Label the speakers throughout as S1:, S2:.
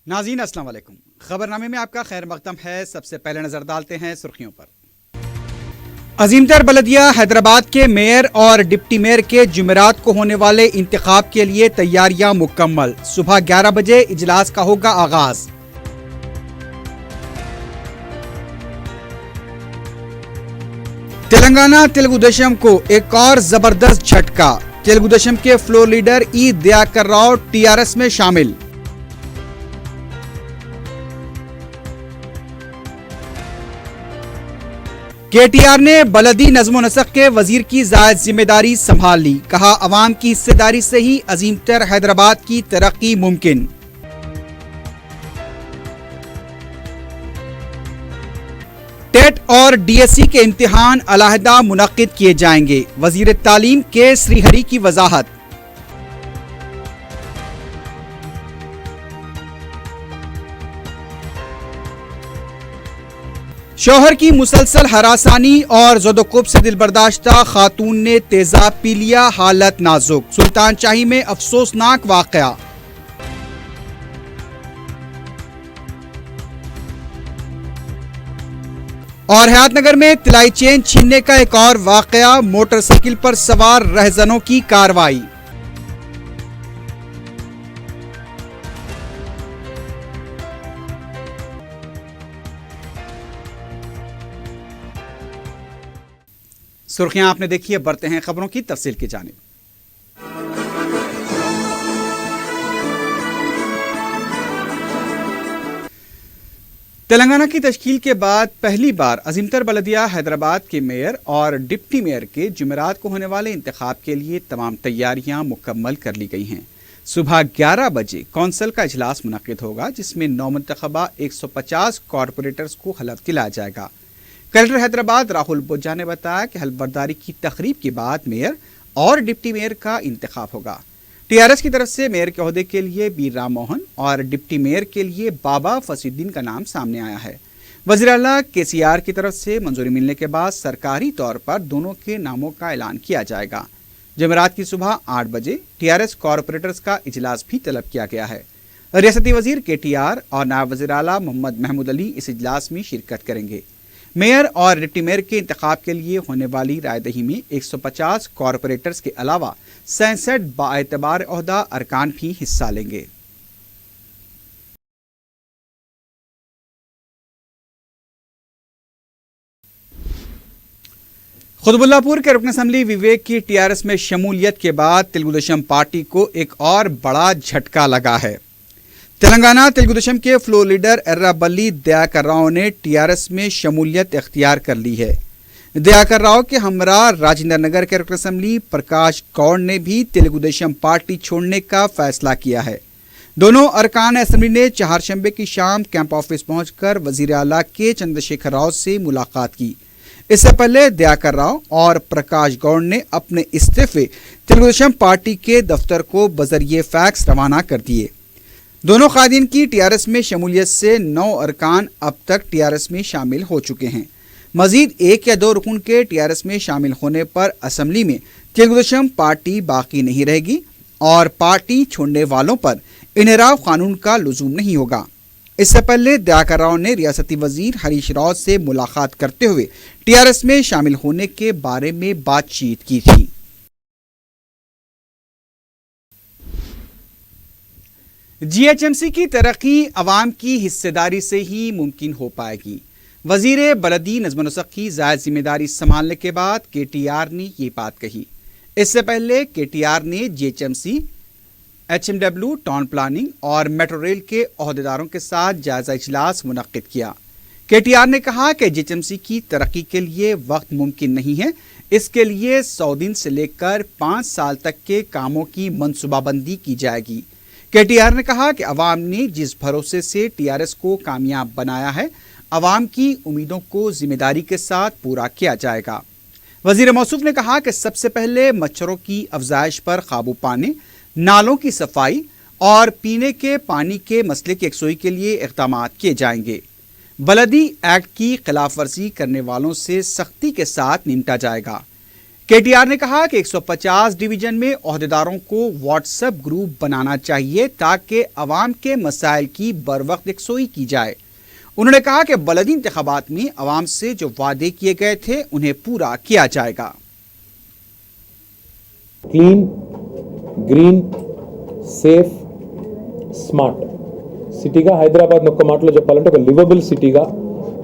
S1: ناظرین السلام علیکم۔ خبرنامے میں آپ کا خیر مقدم ہے۔ سب سے پہلے نظر ڈالتے ہیں سرخیوں پر۔ عظیم تر بلدیہ حیدرآباد کے میئر اور ڈپٹی میئر کے جمعرات کو ہونے والے انتخاب کے لیے تیاریاں مکمل۔ صبح 11 بجے اجلاس کا ہوگا آغاز۔ تلنگانہ تلگو دیشم کو ایک اور زبردست جھٹکا۔ تلگو دیشم کے فلور لیڈر ای دیاکر راؤ ٹی آر ایس میں شامل۔ کے ٹی آر نے بلدی نظم و نسق کے وزیر کی زائد ذمہ داری سنبھال لی۔ کہا عوام کی حصہ داری سے ہی عظیم تر حیدرآباد کی ترقی ممکن۔ ٹیٹ اور ڈی ایس سی کے امتحان علیحدہ منعقد کیے جائیں گے۔ وزیر تعلیم کے سری ہری کی وضاحت۔ شوہر کی مسلسل ہراسانی اور زد و کوب سے دل برداشتہ خاتون نے تیزاب پی لیا، حالت نازک۔ سلطان چاہی میں افسوسناک واقعہ۔ اور حیات نگر میں طلائی چین چھیننے کا ایک اور واقعہ، موٹر سائیکل پر سوار رہزنوں کی کارروائی۔ سرخیاں آپ نے دیکھی ہے، بڑھتے ہیں خبروں کی تفصیل کی جانب۔ تلنگانہ کی تشکیل کے بعد پہلی بار عظیم تر بلدیہ حیدرآباد کے میئر اور ڈپٹی میئر کے جمعرات کو ہونے والے انتخاب کے لیے تمام تیاریاں مکمل کر لی گئی ہیں۔ صبح 11 بجے کونسل کا اجلاس منعقد ہوگا، جس میں نو منتخبہ 150 کارپوریٹرز کو حلف دلایا جائے گا۔ کلکٹر حیدرآباد راہل بوجا نے بتایا کہ حلف برداری کی تقریب کے بعد میئر اور ڈپٹی میئر کا انتخاب ہوگا۔ ٹی آر ایس کی طرف سے میئر کے عہدے کے لیے بی رام موہن اور ڈپٹی میئر کے لیے بابا فصیح الدین کا نام سامنے آیا ہے۔ وزیر اعلیٰ کے سی آر کی طرف سے منظوری ملنے کے بعد سرکاری طور پر دونوں کے ناموں کا اعلان کیا جائے گا۔ جمعرات کی صبح 8 بجے ٹی آر ایس کارپوریٹرز کا اجلاس بھی طلب کیا گیا ہے۔ ریاستی وزیر کے ٹی آر اور نائب وزیر اعلیٰ محمد محمود علی اس اجلاس میں شرکت کریں گے۔ میئر اور ڈپٹی میئر کے انتخاب کے لیے ہونے والی رائے دہی میں 150 کارپوریٹرز کے علاوہ 67 باعتبار عہدہ ارکان بھی حصہ لیں گے۔ قطب اللہ پور کے رکن اسمبلی وویک کی ٹی آر ایس میں شمولیت کے بعد تلگو دیشم پارٹی کو ایک اور بڑا جھٹکا لگا ہے۔ تلنگانہ تلگو دیشم کے فلور لیڈر ایرابلی دیاکر راؤ نے ٹی آر ایس میں شمولیت اختیار کر لی ہے۔ دیاکر راؤ کے ہمراہ راجندر نگر کے رکن اسمبلی پرکاش گوڑ نے بھی تلگو دیشم پارٹی چھوڑنے کا فیصلہ کیا ہے۔ دونوں ارکان اسمبلی نے چہارشنبے کی شام کیمپ آفس پہنچ کر وزیر اعلیٰ کے چندر شیکھر راؤ سے ملاقات کی۔ اس سے پہلے دیاکر راؤ اور پرکاش گوڑ نے اپنے استعفے تلگو دیشم پارٹی کے دفتر کو بذریعہ فیکس روانہ کر دیے۔ دونوں قائدین کی ٹی آر ایس میں شمولیت سے 9 ارکان اب تک ٹی آر ایس میں شامل ہو چکے ہیں۔ مزید 1 یا 2 رکن کے ٹی آر ایس میں شامل ہونے پر اسمبلی میں تلگو دیشم پارٹی باقی نہیں رہے گی اور پارٹی چھوڑنے والوں پر انحراف قانون کا لزوم نہیں ہوگا۔ اس سے پہلے دیاکر راؤ نے ریاستی وزیر ہریش راؤ سے ملاقات کرتے ہوئے ٹی آر ایس میں شامل ہونے کے بارے میں بات چیت کی تھی۔ جی ایچ ایم سی کی ترقی عوام کی حصہ داری سے ہی ممکن ہو پائے گی۔ وزیر بلدی نظم و نسق کی زائد ذمہ داری سنبھالنے کے بعد کے ٹی آر نے یہ بات کہی۔ اس سے پہلے کے ٹی آر نے GHMC, HMW, town planning اور میٹرو ریل کے عہدیداروں کے ساتھ جائزہ اجلاس منعقد کیا۔ کے ٹی آر نے کہا کہ جی ایچ ایم سی کی ترقی کے لیے وقت ممکن نہیں ہے، اس کے لیے 100 دن سے لے کر 5 سال تک کے کاموں کی منصوبہ بندی کی جائے گی۔ کے ٹی آر نے کہا کہ عوام نے جس بھروسے سے ٹی آر ایس کو کامیاب بنایا ہے، عوام کی امیدوں کو ذمہ داری کے ساتھ پورا کیا جائے گا۔ وزیر موصوف نے کہا کہ سب سے پہلے مچھروں کی افزائش پر قابو پانے، نالوں کی صفائی اور پینے کے پانی کے مسئلے کی یکسوئی کے لیے اقدامات کیے جائیں گے۔ بلدی ایکٹ کی خلاف ورزی کرنے والوں سے سختی کے ساتھ نمٹا جائے گا۔ केटीआर ने कहा कि 150 डिवीजन में ओहदेदारों को व्हाट्सएप ग्रुप बनाना चाहिए ताकि अवाम के मसाइल की बरवक्त यकसोई की जाए। उन्होंने कहा कि बलदी इंतखाबात में अवाम से जो वादे किए गए थे उन्हें पूरा किया जाएगा।
S2: क्लीन, ग्रीन, సేఫ్, స్మార్ట్ సిటీగా హైదరాబాద్ ఒక్క మాటలో చెప్పాలంటే ఒక లివబుల్ సిటీగా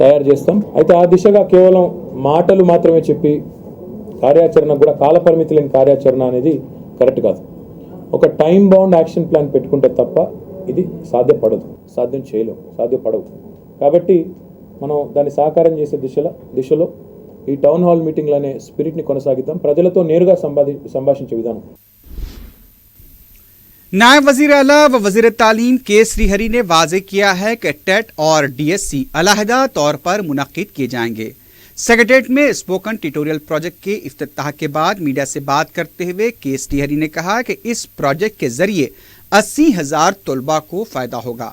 S2: తయారు చేస్తాం. అయితే ఆ దిశగా కేవలం మాటలు మాత్రమే చెప్పి కార్యాచరణ కూడా కాలపరిమితి లేని కార్యాచరణ అనేది కరెక్ట్ కాదు. ఒక టైం బౌండ్ యాక్షన్ ప్లాన్ పెట్టుకుంటే తప్ప ఇది సాధ్యం చేయలేం, సాధ్యపడవు. కాబట్టి మనం దాన్ని సాకారం చేసే దిశలో ఈ టౌన్ హాల్ మీటింగ్లు అనే స్పిరిట్ని కొనసాగిద్దాం. ప్రజలతో నేరుగా సంభాషించే విధానం.
S1: नायब वजीर आला व वजीर तालीम के श्रीहरि ने वाजे किया है कि टेट और डीएससी अलहदा तौर पर मुनक्किद किए जाएंगे। सेक्रेटेरिएट में स्पोकन ट्यूटोरियल प्रोजेक्ट के इफ्तिताह के बाद मीडिया से बात करते हुए के श्रीहरि ने कहा कि इस प्रोजेक्ट के जरिए 80,000 तलबा को फायदा होगा।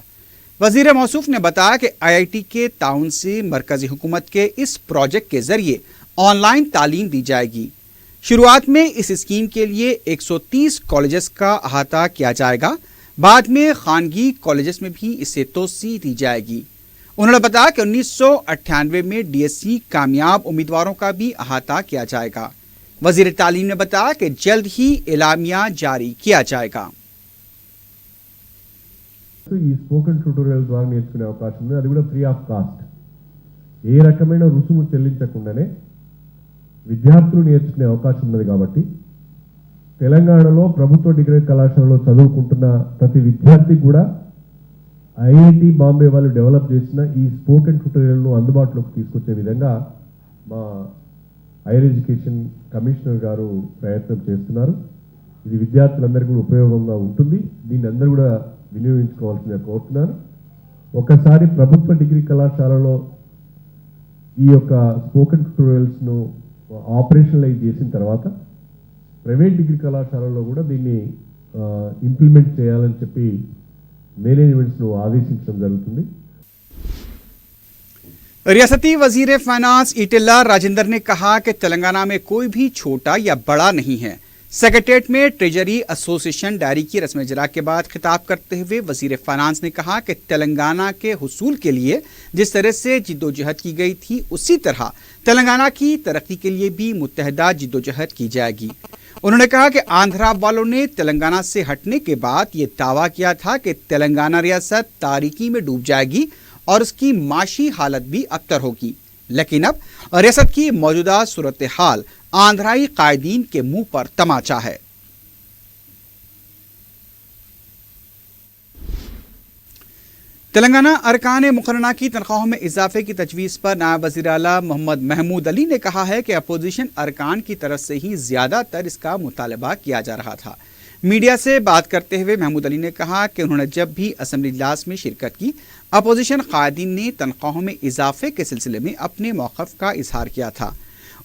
S1: वजीर मौसूफ ने बताया कि IIT के ताउन से मरकजी हुकूमत के इस प्रोजेक्ट के जरिए ऑनलाइन तालीम दी जाएगी। शुरुआत में इस स्कीम के लिए 130 कॉलेजेस का अहाता किया जाएगा। बाद में खानगी कॉलेजेस में भी इसे तोसी दी जाएगी। उन्होंने बताया कि 1998 में डीएससी कामयाब उम्मीदवारों का भी अहाता किया जाएगा। वजीर तालीम ने बताया कि जल्द ही एलामिया जारी किया जाएगा।
S3: ఈ స్పోకెన్ ట్యూటోరియల్ ద్వారా నేర్చుకునే అవకాశం ఉంది. అది కూడా ఫ్రీ ఆఫ్ కాస్ట్. ఏ రకమైన రుసుము చెల్లించకుండానే విద్యార్థులు నేర్చుకునే అవకాశం ఉన్నది. కాబట్టి తెలంగాణలో ప్రభుత్వ డిగ్రీ కళాశాలలో చదువుకుంటున్న ప్రతి విద్యార్థికి కూడా ఐఐటి బాంబే వాళ్ళు డెవలప్ చేసిన ఈ స్పోకెన్ ట్యూటోరియల్ను అందుబాటులోకి తీసుకొచ్చే విధంగా మా హైయర్ ఎడ్యుకేషన్ కమిషనర్ గారు ప్రయత్నం చేస్తున్నారు. ఇది విద్యార్థులందరికీ కూడా ఉపయోగంగా ఉంటుంది. దీన్ని అందరూ కూడా వినియోగించుకోవాల్సిందిగా కోరుతున్నాను. ఒకసారి ప్రభుత్వ డిగ్రీ కళాశాలలో ఈ యొక్క స్పోకెన్ ట్యూటోరియల్స్ను ఆపరేషనలైజ్ చేసిన తర్వాత ప్రైవేట్ డిగ్రీ కళాశాలలో కూడా దీన్ని ఇంప్లిమెంట్ చేయాలని చెప్పి మేనేజ్మెంట్స్ను ఆదేశించడం జరుగుతుంది.
S1: रियासती वजीर फाइनेंस ईटिल्ला राजेंद्र ने कहा कि तेलंगाना में कोई भी छोटा या बड़ा नहीं है। सेक्रेटेरिएट में ट्रेजरी एसोसिएशन डायरी की रस्म इजरा के बाद खिताब करते हुए वजीर फाइनेंस ने कहा कि तेलंगाना के हुसूल के लिए जिस तरह से जिद्दोजहद की गई थी उसी तरह तेलंगाना की तरक्की के लिए भी मुत्तहदा जिद्दोजहद की जाएगी। उन्होंने कहा कि आंध्रा वालों ने तेलंगाना से हटने के बाद ये दावा किया था कि तेलंगाना रियासत तारीकी में डूब जाएगी और उसकी माशी हालत भी अबतर होगी, लेकिन अब रियासत की मौजूदा सूरत हाल आंध्राई कायदीन के मुंह पर तमाचा है। तेलंगाना अरकान मुकर्रना की तनख्वाहों में इजाफे की तजवीज़ पर नायब वज़ीर आला मोहम्मद महमूद अली ने कहा है कि अपोजिशन अरकान की तरफ से ही ज़्यादातर इसका मुतालबा किया जा रहा था। मीडिया से बात करते हुए महमूद अली ने कहा कि उन्होंने जब भी असेंबली इजलास में शिरकत की, अपोजिशन कायदीन ने तनख्वाहों में इजाफे के सिलसिले में अपने मौक़िफ़ का इजहार किया था।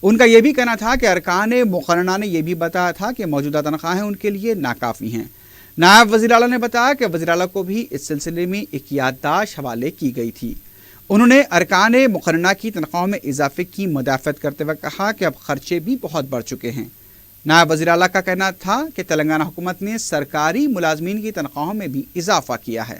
S1: उनका यह भी कहना था कि अरकान मुकर्रना ने यह भी बताया था कि मौजूदा तनख्वाहें उनके लिए नाकाफ़ी हैं। नायब वज़ीर आला ने बताया कि वज़ीर आला को भी इस सिलसिले में एक याददाश्त हवाले की गई थी। उन्होंने अरकान मुकर्रना की तनख्वाहों में इजाफे की मुदाफ़त करते हुए कहा कि अब खर्चे भी बहुत बढ़ चुके हैं। नायब वज़ीर आला का कहना था कि तेलंगाना हुकूमत ने सरकारी मुलाजमीन की तनख्वाहों में भी इजाफा किया है।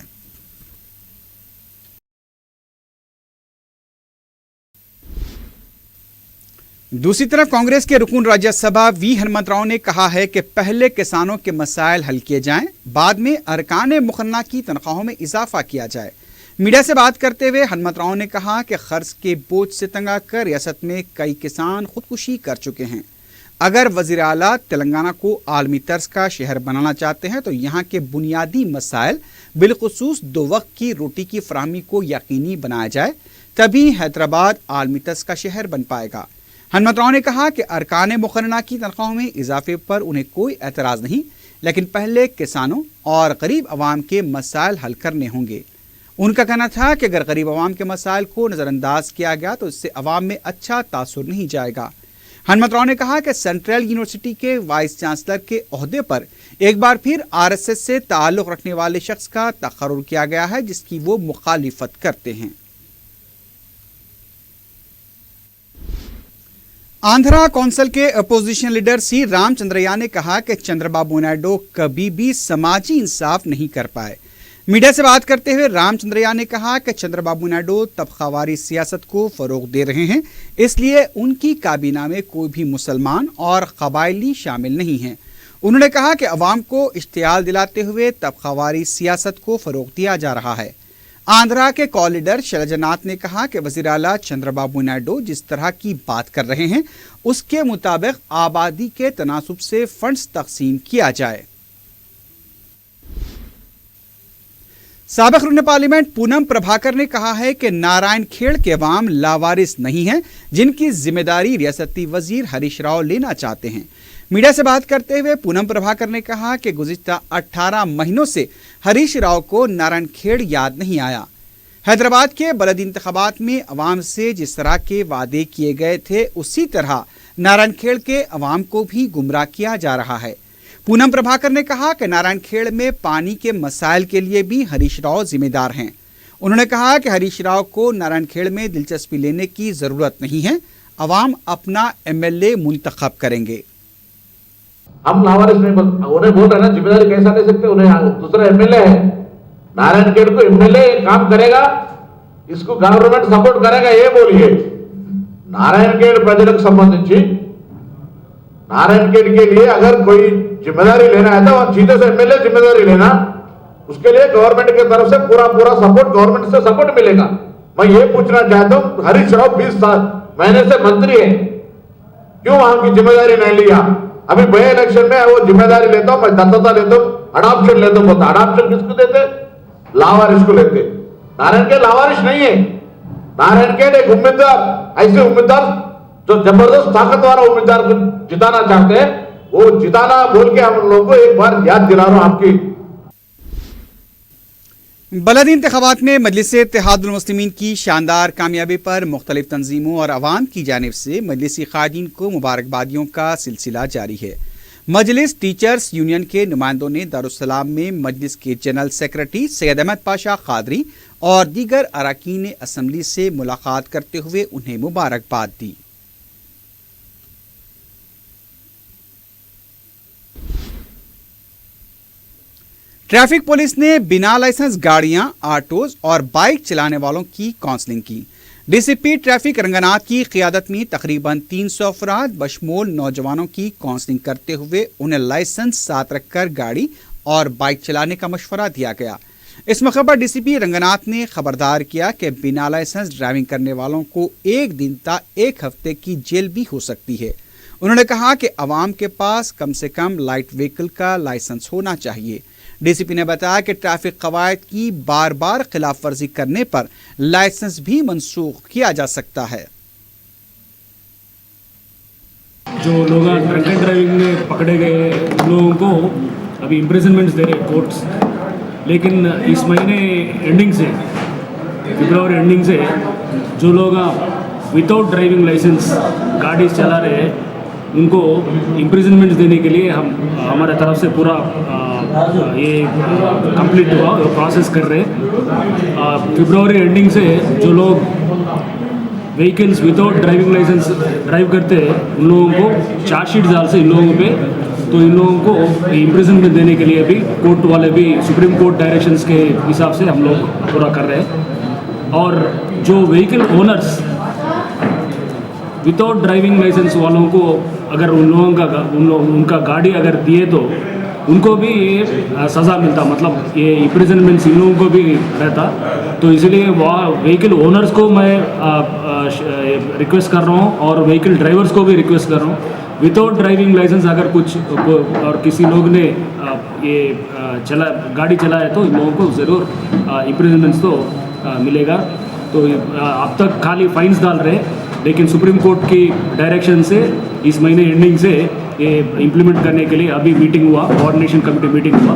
S1: दूसरी तरफ कांग्रेस के रुकन राज्यसभा वी हनुमंत राव ने कहा है कि पहले किसानों के मसाइल हल किए जाएं, बाद में अरकान मुकर्रना की तनख्वाहों में इजाफा किया जाए। मीडिया से बात करते हुए हनुमंत राव ने कहा कि खर्च के बोझ से तंग आकर रियासत में कई किसान खुदकुशी कर चुके हैं। अगर वज़ीर आला तेलंगाना को आलमी तर्ज का शहर बनाना चाहते हैं तो यहाँ के बुनियादी मसाइल बिलखुसूस 2 वक्त की रोटी की फराहमी को यकीनी बनाया जाए, तभी हैदराबाद आलमी तर्ज का शहर बन पाएगा। हनुमंत राव ने कहा कि अरकान मुकर्रना की तनख्वाहों में इजाफे पर उन्हें कोई एतराज़ नहीं, लेकिन पहले किसानों और गरीब आवाम के मसाइल हल करने होंगे। उनका कहना था कि अगर गरीब आवाम के मसाइल को नज़रअंदाज किया गया तो इससे आवाम में अच्छा तासुर नहीं जाएगा। हनुमंत राव ने कहा कि सेंट्रल यूनिवर्सिटी के वाइस चांसलर के ओहदे पर एक बार फिर RSS से ताल्लुक़ रखने वाले शख्स का तकर्रुर किया गया है, जिसकी वो मुखालिफत करते हैं। आंध्रा कौंसिल के अपोजिशन लीडर सी रामचंद्रैया ने कहा कि चंद्रबाबू नायडू कभी भी समाजी इंसाफ नहीं कर पाए। मीडिया से बात करते हुए रामचंद्रैया ने कहा कि चंद्रबाबू नायडू तबकावारी सियासत को फरोग दे रहे हैं, इसलिए उनकी काबीना में कोई भी मुसलमान और कबायली शामिल नहीं हैं। उन्होंने कहा कि अवाम को इश्तियाल दिलाते हुए तबकावारी सियासत को फरोग दिया जा रहा है। आंध्रा के कॉ लीडर शैलजानाथ ने कहा कि वज़ीर आला चंद्रबाबू नायडू जिस तरह की बात कर रहे हैं उसके मुताबिक आबादी के तनासुब से फंड्स तकसीम किया जाए। साबिक रुकन पार्लियामेंट पूनम प्रभाकर ने कहा है कि नारायण खेड़ के अवाम लावारिस नहीं हैं, जिनकी जिम्मेदारी रियासती वजीर हरीश राव लेना चाहते हैं। मीडिया से बात करते हुए पूनम प्रभाकर ने कहा कि गुज़िश्ता 18 महीनों से हरीश राव को नारायण खेड़ याद नहीं आया। हैदराबाद के बलदी इंतखाबात में अवाम से जिस तरह के वादे किए गए थे उसी तरह नारायण खेड़ के अवाम को भी गुमराह किया जा रहा है। पूनम प्रभाकर ने कहा कि नारायण खेड़ में पानी के मसाइल के लिए भी हरीश राव जिम्मेदार हैं। उन्होंने कहा कि हरीश राव को नारायण खेड़ में दिलचस्पी लेने की जरूरत नहीं है, अवाम अपना MLA मुंतखब करेंगे।
S4: हम लावारिस नहीं उन्हें बोल रहे ना, जिम्मेदारी कैसा ले सकते, उन्हें दूसरा MLA है। नारायण खेड़ को MLA काम करेगा, इसको गवर्नमेंट सपोर्ट करेगा, ये बोलिए। नारायण खेड़ प्रजలకు సంబంధించి नारायण खेड़ के लिए अगर कोई जिम्मेदारी लेना है तो सीधे से MLA जिम्मेदारी लेना, उसके लिए गवर्नमेंट की तरफ से पूरा सपोर्ट, गवर्नमेंट से सपोर्ट मिलेगा। मैं ये पूछना चाहता हूँ, हरीश राव 20 महीने से मंत्री है, क्यों वहां की जिम्मेदारी नहीं लिया? अभी बड़े इलेक्शन में वो जिम्मेदारी लेता हूं, मैं दत्तता लेता हूं, अडॉप्शन लेता हूं, अडॉप्शन किसको देते? लावारिस को लेते। नारायण खेड़ लावारिस नहीं है। नारायण खेड़ एक उम्मीदवार, ऐसे उम्मीदवार जो जबरदस्त ताकत वाला उम्मीदवार को जिताना चाहते हैं, वो जिताना बोल के हम लोगों को एक बार याद दिला रहा हूं आपकी।
S1: बलदी इंतखाबात में मजलिस इत्तेहादुल मुस्लिमीन की शानदार कामयाबी पर मुख्तलिफ तंजीमों और अवाम की जानिब से मजलिसी क़ायदीन को मुबारकबादियों का सिलसिला जारी है। मजलिस टीचर्स यूनियन के नुमाइंदों ने दारुस्सलाम में मजलिस के जनरल सेक्रेटरी सैयद अहमद पाशा कादरी और दीगर अरकान असम्बली से मुलाकात करते हुए उन्हें मुबारकबाद दी। ट्रैफिक पुलिस ने बिना लाइसेंस गाड़ियां, ऑटोज और बाइक चलाने वालों की काउंसलिंग की। डीसीपी ट्रैफिक रंगनाथ की क़ियादत में तकरीबन 300 अफराद बशमूल नौजवानों की काउंसलिंग करते हुए उन्हें लाइसेंस साथ रखकर गाड़ी और बाइक चलाने का मशवरा दिया गया। इस मौके पर डीसीपी रंगनाथ ने खबरदार किया कि बिना लाइसेंस ड्राइविंग करने वालों को 1 दिन तक 1 हफ्ते की जेल भी हो सकती है। उन्होंने कहा कि अवाम के पास कम से कम लाइट व्हीकल का लाइसेंस होना चाहिए। डीसीपी ने बताया कि ट्रैफिक कवायद की बार बार खिलाफ वर्जी करने पर लाइसेंस भी मनसूख किया जा सकता है।
S5: जो लोग ड्रंक एंड ड्राइविंग में पकड़े गए लोगों को अभी इम्प्रिजनमेंट्स दे रहे कोर्ट्स, लेकिन इस महीने एंडिंग से, फरवरी एंडिंग से जो लोग विदाउट ड्राइविंग लाइसेंस गाड़ी चला रहे हैं उनको इम्प्रिजनमेंट्स देने के लिए हम हमारे तरफ से पूरा ये कंप्लीट हुआ प्रोसेस कर रहे हैं। फरवरी एंडिंग से जो लोग vehicles without driving licence drive करते हैं उन लोगों को चार्जशीट डाल से इन लोगों पे, तो इन लोगों को इम्प्रिजनमेंट देने के लिए भी कोर्ट वाले भी सुप्रीम कोर्ट डायरेक्शंस के हिसाब से हम लोग पूरा कर रहे हैं। और जो vehicle owners without driving licence वालों को अगर उन लोगों का उनका गाड़ी अगर दिए तो उनको भी ये सज़ा मिलता, मतलब ये इम्प्रिजनमेंट इन लोगों को भी रहता। तो इसलिए वहाँ व्हीकल ओनर्स को मैं रिक्वेस्ट कर रहा हूँ और व्हीकल ड्राइवर्स को भी रिक्वेस्ट कर रहा हूँ, विदाउट ड्राइविंग लाइसेंस अगर कुछ और किसी लोग ने ये गाड़ी चलाया तो इन लोगों को ज़रूर इम्प्रिजनमेंट्स तो मिलेगा। तो अब तक खाली फाइन्स डाल रहे, लेकिन सुप्रीम कोर्ट की डायरेक्शन से इस महीने एंडिंग से ये इम्प्लीमेंट करने के लिए अभी मीटिंग हुआ, कोऑर्डिनेशन कमेटी मीटिंग हुआ।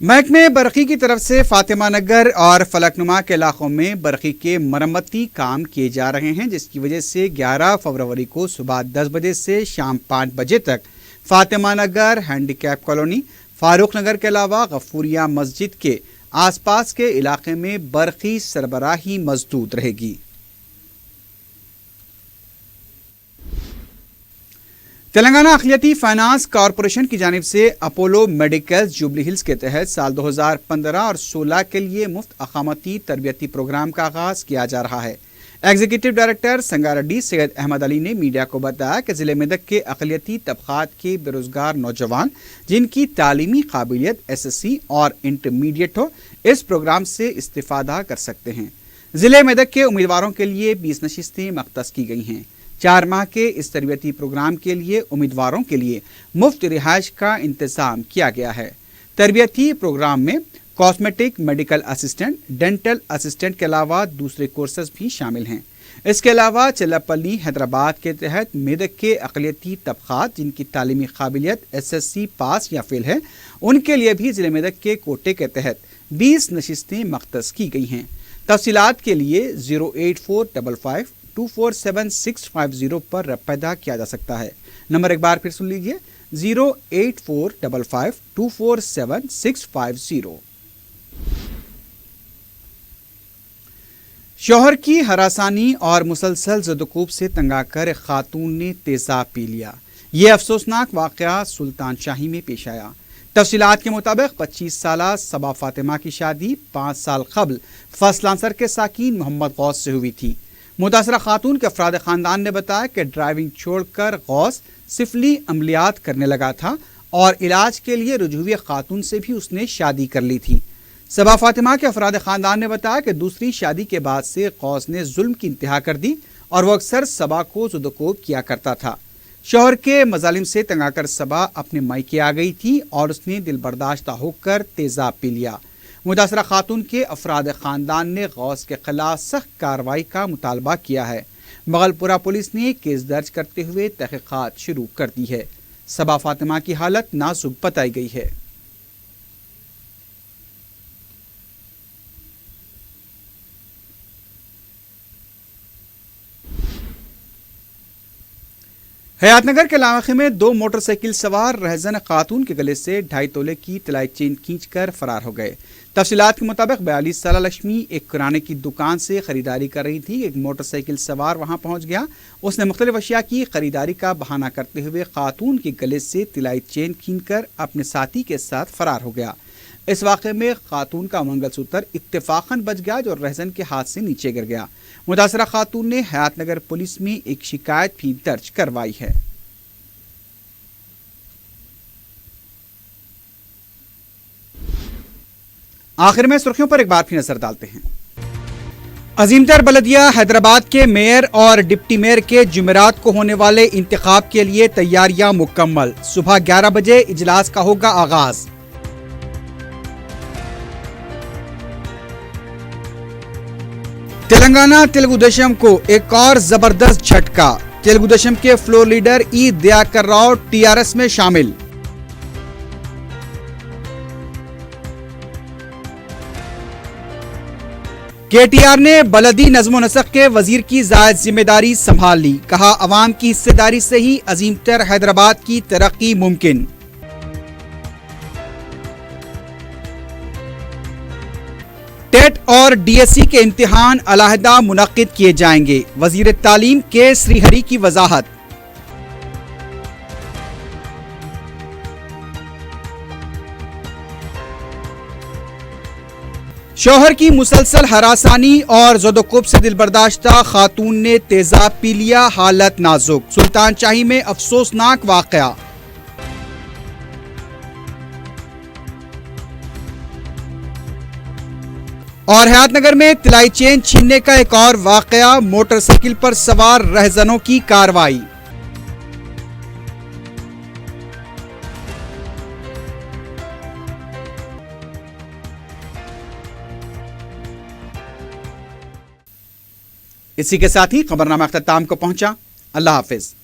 S1: महकमे बरकी की तरफ से फातिमा नगर और फलकनुमा के इलाकों में बरकी के मरम्मती काम किए जा रहे हैं, जिसकी वजह से 11 फरवरी को सुबह 10 बजे से शाम 5 बजे तक फातिमा नगर, हैंडीकैप कॉलोनी, फारूक नगर के अलावा गफूरिया मस्जिद के आसपास के इलाके में बरकी सरबराही मजदूद रहेगी। तेलंगाना अखिलती फाइनेंस कॉरपोरेशन की जानिब से अपोलो मेडिकल्स जुबली हिल्स के तहत साल 2015 और 16 के लिए मुफ्त अकामती तरबियती प्रोग्राम का आगाज किया जा रहा है। एग्जीक्यूटिव डायरेक्टर संगारेड्डी सैयद अहमद अली ने मीडिया को बताया कि ज़िले मेदक के अक़लियती तबक़ात के बेरोज़गार नौजवान जिनकी तालीमी काबिलियत SSC और इंटरमीडिएट हो, इस प्रोग्राम से इस्तिफ़ादा कर सकते हैं। ज़िले मेदक के उम्मीदवारों के लिए 20 नशिस्तें मख्तस की गई हैं। 4 माह के इस तरबियती प्रोग्राम के लिए उम्मीदवारों के लिए मुफ्त रिहाइश का इंतज़ाम किया गया है। तरबियती प्रोग्राम में cosmetic, medical assistant, dental assistant के अलावा दूसरे कोर्सेज भी शामिल हैं। इसके अलावा चिल्लापल्ली हैदराबाद के तहत मेदक के अक़लियती तबक़ात जिनकी तालीमी काबिलियत SSC पास या फेल है, उनके लिए भी ज़िले मेदक के कोटे के तहत 20 नशिस्तें मख्तस की गई हैं। तफसीलात के लिए 08455247650 पर रब्ता किया जा सकता है। नंबर एक बार फिर सुन लीजिए, 08455247650। शौहर की हरासानी और मुसलसल ज़दकोब से तंग आकर एक खातून ने तेज़ाब पी लिया। ये अफसोसनाक वाक़या सुल्तान शाही में पेश आया। तफसीलात के मुताबिक 25 साला सबा फातिमा की शादी 5 साल कबल फसलांसर के साकिन मोहम्मद गौस से हुई थी। मुतासरा खातून के अफराद ख़ानदान ने बताया कि ड्राइविंग छोड़कर गौस सिफली अमलियात करने लगा था और इलाज के लिए रुजूवी खातून से भी उसने शादी कर ली थी। सबा फातिमा के अफराद ख़ानदान ने बताया कि दूसरी शादी के बाद से गौस ने जुल्म की इंतहा कर दी और वह अक्सर सबा को ज़ुदकोब किया करता था। शौहर के मजालिम से तंग आकर सबा अपने मायके आ गई थी और उसने दिल बर्दाश्त होकर तेज़ाब पी लिया। मुतासरा खातून के अफराद ख़ानदान ने गौस के खिलाफ सख्त कार्रवाई का मुतालबा किया है। मगलपुरा पुलिस ने केस दर्ज करते हुए तहक़ीक़ात शुरू कर दी है। सबा फातिमा की हालत नाजुक बताई गई है। हयातनगर के इलाके में 2 मोटरसाइकिल सवार रहजन खातून के गले से 2.5 तोले की तलाई चेन खींचकर फरार हो गए। तफसीलात के मुताबिक 42 साला लक्ष्मी एक किराने की दुकान से खरीदारी कर रही थी। एक मोटरसाइकिल सवार वहां पहुंच गया। उसने मुख्तलिफ अशिया की खरीदारी का बहाना करते हुए खातून के गले से तिलाई चेन खींचकर अपने साथी के साथ फरार हो गया। इस वाक़े में खातून का मंगलसूत्र इत्तेफाकन बच गया जो रहजन के हाथ से नीचे गिर गया। मुतासरा खातून ने हयातनगर पुलिस में एक शिकायत भी दर्ज करवाई है। आखिर में सुर्खियों पर एक बार फिर नजर डालते हैं। अजीमतर बलदिया हैदराबाद के मेयर और डिप्टी मेयर के जुमेरात को होने वाले इंतखाब के लिए तैयारियां मुकम्मल। सुबह 11 बजे इजलास का होगा आगाज। तेलंगाना तेलुगु देशम को एक और जबरदस्त झटका। तेलुगु देशम के फ्लोर लीडर ई दयाकर राव TRS में शामिल। KTR ने बलदी नज़्मो नसक के वजीर की जायद जिम्मेदारी संभाल ली। कहा अवाम की हिस्सेदारी से ही अजीमतर हैदराबाद की तरक्की मुमकिन। टेट और DSC के इम्तिहान अलहदा मुनक्किद किए जाएंगे। वजीर तालीम के श्रीहरी की वजाहत। शौहर की मुसलसल हरासानी और ज़दकोब से दिलबर्दाश्ता खातून ने तेज़ाब पी लिया, हालत नाजुक। सुल्तान शाही में अफसोसनाक वाक़या। और हयातनगर में तिलाई चेन छीनने का एक और वाक़या। मोटरसाइकिल पर सवार रहजनों की कार्रवाई। इसी के साथ ही खबरनामा अख्ताम को पहुंचा। अल्लाह हाफिज।